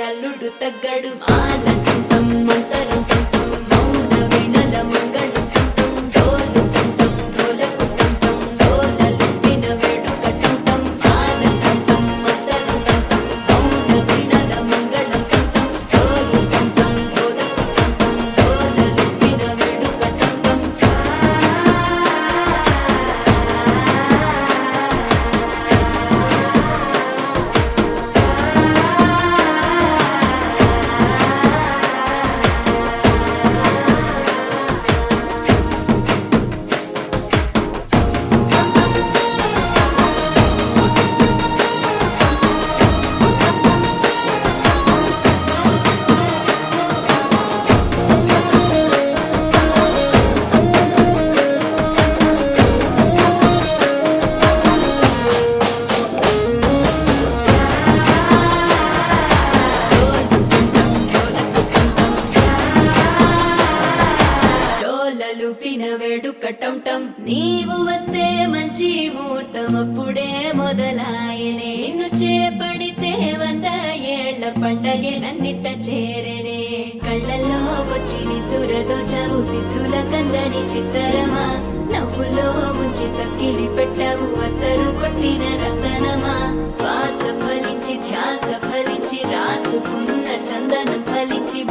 అల్లుడు తగ్గడు ఆలంటం మంతరం తంతం మౌన వినల మంగళం తంతం డోలు తంతం డోలకు తంతం డోలలు విన వేడుక తంతం ఆలంటం మంతరం తంతం మౌన వినల మంగళం తంతం డోలు తంతం డోలకు తంతం డోలలు విన వేడుక తంతం లూపిన వేడుక టంటం నీవు వస్తే మంచి ముహూర్తం అప్పుడే మొదలాయనే నిన్ను చేపడితే 100 ఏళ్ల పండగే నన్నిట్ట చేరనే కళ్ళల్లో వచ్చి నిద్దురతో చావు సిద్ధుల కందని చిత్తరమా నవ్వులో ముంచి చక్కిలి పెట్టావు అత్తరు కొట్టిన రతనమా శ్వాస ఫలించి ధ్యాస ఫలించి రాసుకున్న చందనం ఫలించి